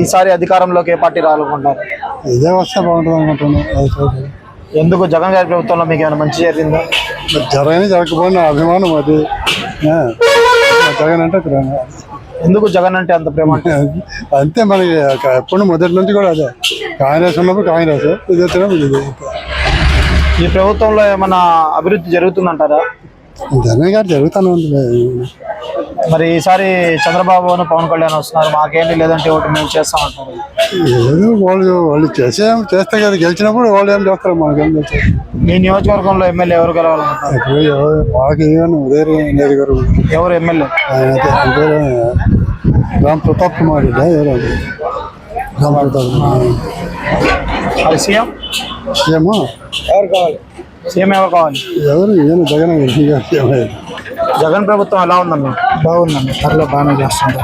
ఈసారి అధికారంలోకి ఏ పార్టీ రావాలనుకుంటారు? ఇదే వస్తే బాగుంటుంది అనుకుంటున్నాను. ఎందుకు జగన్ గారి ప్రభుత్వంలో మీకు ఏమైనా మంచి జరిగిందా? జరగకపోయినా అభిమానం అది. జగన్ అంటే ప్రేమ. ఎందుకు జగన్ అంటే అంత ప్రేమ? అంతే మనకి ఎప్పుడు మొదటి నుంచి కూడా అదే. కాంగ్రెస్ ఉన్నప్పుడు కాంగ్రెస్, ఇది వచ్చినప్పుడు ఇది. ఈ ప్రభుత్వంలో ఏమైనా అభివృద్ధి జరుగుతుందంటారా? జగన్ గారు జరుగుతూనే ఉంది. మరి ఈసారి చంద్రబాబు పవన్ కళ్యాణ్ వస్తున్నారు, మాకేంటి లేదంటే ఒకటి మేము చేస్తామంటారు. ఏదో వాళ్ళు చేస్తే కదా గెలిచినప్పుడు వాళ్ళు ఏం చేస్తారు, మాకేం చేస్తారు. మీ నియోజకవర్గంలో ఎమ్మెల్యే ఎవరు గెలవాలనుకుంటారు? మాకు ఎవరు ఎమ్మెల్యే? రామ్ ప్రతాప్ కుమార్ రెడ్డి. రామ్ ప్రతాప్ కుమార్. మరి సీఎం ఎవరు కావాలి? సీఎం ఎవరు కావాలి? ఎవరు జగన్. జగన్ ప్రభుత్వం ఎలా ఉందమ్మా? బాగుందండి, పర్లేదు బాగానే చేస్తుంది.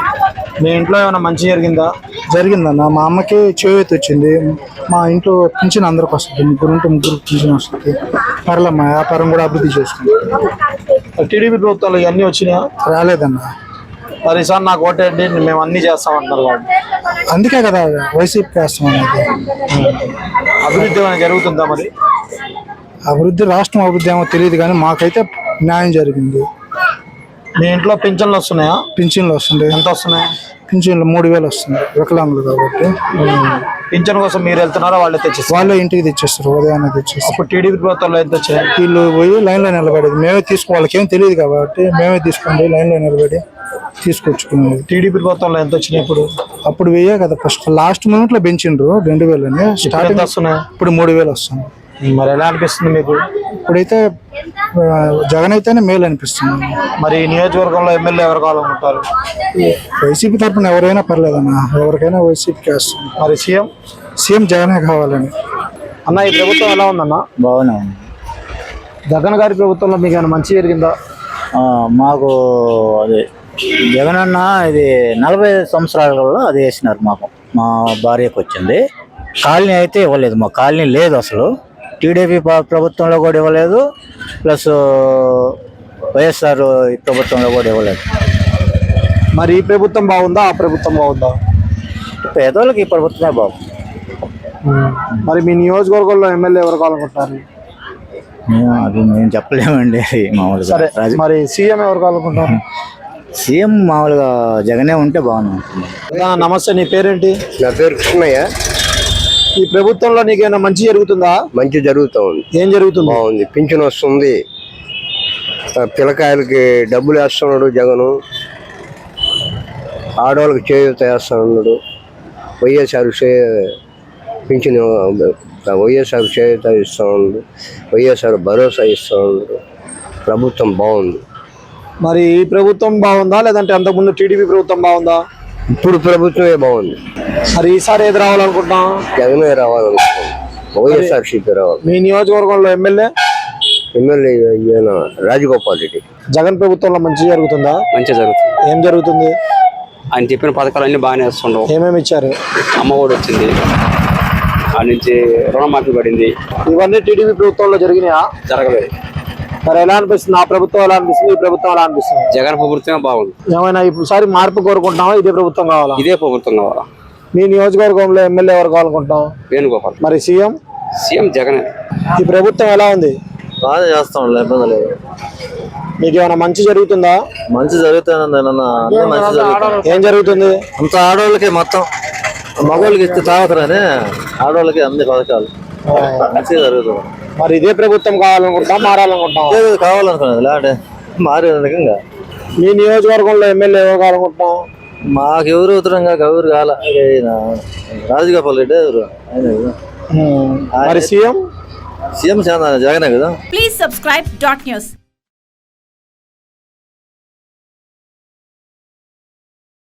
మీ ఇంట్లో ఏమైనా మంచి జరిగిందా? జరిగిందన్న, మా అమ్మకి చేయూత వచ్చింది. మా ఇంట్లో పింఛన్ అందరికి వస్తుంది, ముగ్గురు పింఛన్ వస్తుంది. పర్లేదు, మా వ్యాపారం కూడా అభివృద్ధి చేసుకుంది. టీడీపీ ప్రభుత్వాలు ఇవన్నీ వచ్చినాయా? రాలేదన్న. మరి సార్ నాకు ఓటేయండి, మేము అన్ని చేస్తామంటున్నారు వాళ్ళు. అందుకే కదా వైసీపీకి వేస్తాం అనేది. అభివృద్ధి ఏమైనా జరుగుతుందా? మరి అభివృద్ధి, రాష్ట్రం అభివృద్ధి ఏమో తెలియదు కానీ మాకైతే న్యాయం జరిగింది. మీ ఇంట్లో పింఛన్లు వస్తున్నాయా? పింఛన్లు వస్తుంది. ఎంత వస్తున్నాయి? పింఛన్లు 3000 వస్తుంది, వికలాంగులు కాబట్టి. పింఛన్ కోసం మీరు వెళ్తున్నారా, వాళ్ళే తెచ్చిస్తారు? వాళ్ళే ఇంటికి తెచ్చేస్తారు, ఉదయాన్నే తెచ్చేస్తారు. అప్పుడు టీడీపీ ప్రభుత్వంలో ఎంత వచ్చాయి? వీళ్ళు పోయి లైన్లో నిలబడేది, మేమే తీసుకో, వాళ్ళకి ఏం తెలియదు కాబట్టి మేమే తీసుకుని లైన్లో నిలబడి తీసుకొచ్చుకునేది. టీడీపీ ప్రభుత్వంలో ఎంత వచ్చినాయి? అప్పుడు వెయ్యే కదా, ఫస్ట్ లాస్ట్ మూమెంట్ లో పెంచిండ్రు 2000 స్టార్టింగ్ వస్తున్నాయి. ఇప్పుడు 3000 వస్తుంది. మరి ఎలా అనిపిస్తుంది మీకు? ఇప్పుడైతే జగన్ అయితేనే మేలు అనిపిస్తుంది. మరి నియోజకవర్గంలో ఎమ్మెల్యే ఎవరు కావాలనుకుంటారు? వైసీపీ తరఫున ఎవరైనా పర్లేదన్న, ఎవరికైనా వైసీపీకి వేస్తుంది. మరి సీఎం జగనే కావాలని. అన్న, ఈ ప్రభుత్వం ఎలా ఉందన్న? బాగానే ఉంది. జగన్ గారి ప్రభుత్వంలో మీకు ఏమైనా మంచి జరిగిందా? మాకు అదే జగన్ అన్న ఇది 45 సంవత్సరాలలో అది వేసినారు మాకు. మా భార్యకు వచ్చింది. కాలనీ అయితే ఇవ్వలేదు, మా కాలనీ లేదు అసలు. టీడీపీ ప్రభుత్వంలో కూడా ఇవ్వలేదు, ప్లస్ వైఎస్ఆర్ ప్రభుత్వంలో కూడా ఇవ్వలేదు. మరి ఈ ప్రభుత్వం బాగుందా, ఆ ప్రభుత్వం బాగుందా? పేదోళ్ళకి ఈ ప్రభుత్వమే బాగుంది. మరి మీ నియోజకవర్గంలో ఎమ్మెల్యే ఎవరు కావాలనుకుంటారు? అది మేము చెప్పలేమండి మామూలుగా. మరి సీఎం ఎవరు కావాలనుకుంటారు? సీఎం మామూలుగా జగనే ఉంటే బాగుంది. నమస్తే, నీ పేరేంటి? నా పేరు కృష్ణయ్య. ఈ ప్రభుత్వంలో నీకేమైనా మంచి జరుగుతుందా? మంచి జరుగుతూ ఉంది. ఏం జరుగుతుంది? బాగుంది. పింఛన్ వస్తుంది, పిల్లకాయలకి డబ్బులు వేస్తున్నాడు జగను, ఆడవాళ్ళకి చేయూత వేస్తున్నాడు, వైఎస్ఆర్ పింఛన్ వైఎస్ఆర్ చేయూత ఇస్తూ ఉన్నాడు, వైఎస్ఆర్ భరోసా ఇస్తూ ఉన్నాడు. ప్రభుత్వం బాగుంది. మరి ఈ ప్రభుత్వం బాగుందా లేదంటే అంతకుముందు టీడీపీ ప్రభుత్వం బాగుందా? ఇప్పుడు ప్రభుత్వమే బాగుంది. మరి ఈసారి ఏది రావాలనుకుంటున్నాం? జగనే రావాలనుకుంటున్నాం, వైఎస్ఆర్సీపీ రావాలి. మీ నియోజకవర్గంలో ఎమ్మెల్యే రాజగోపాల్ రెడ్డి. జగన్ ప్రభుత్వంలో మంచి జరుగుతుందా? మంచిగా జరుగుతుంది. ఏం జరుగుతుంది? ఆయన చెప్పిన పథకాలు అన్ని బాగానే వస్తుండవు. ఏమేమి ఇచ్చారు? అమ్మ ఒడి వచ్చింది, ఆ నుంచి రుణమాఫీ పడింది. ఇవన్నీ టీడీపీ ప్రభుత్వంలో జరిగినాయా? జరగలేదు. మరి ఎలా అనిపిస్తుంది? ఆ ప్రభుత్వం ఎలా అనిపిస్తుంది, ఈ ప్రభుత్వం ఎలా అనిపిస్తుంది? జగన్ ప్రభుత్వమే బాగుంది. ఏమైనా ఈసారి మార్పు కోరుకుంటున్నావా, ఇదే ప్రభుత్వం కావాలా? ఇదే ప్రభుత్వం కావాలా. మీ నియోజకవర్గంలో ఎమ్మెల్యే ఎవరు కావాలనుకుంటాం? వేణుగోపాల్. మరి సీఎం జగనే. ఈ ప్రభుత్వం ఎలా ఉంది? బాగా చేస్తాం, ఇబ్బంది లేదు. మీకు ఏమైనా మంచి జరుగుతుందా? మంచి జరుగుతుంది. ఏం జరుగుతుంది? అంత ఆడవాళ్ళకి, మొత్తం మగవాళ్ళకి ఇస్తే తాగుతారని ఆడవాళ్ళకి అన్ని పథకాలు మంచిగా జరుగుతుంది. మరి ఇదే ప్రభుత్వం కావాలనుకుంటాం, మారాలనుకుంటాం? కావాలనుకున్నది లేదంటే మారే రకంగా. మీ నియోజకవర్గంలో ఎమ్మెల్యే ఎవరు కావాలనుకుంటాం? మాకు ఎవరు ఉత్తరంగా ఎవరు కాల, రాజగోపాల్ రెడ్డి ఎవరు ఆయన. మరి సీఎం జగనే కదా. Please subscribe .news.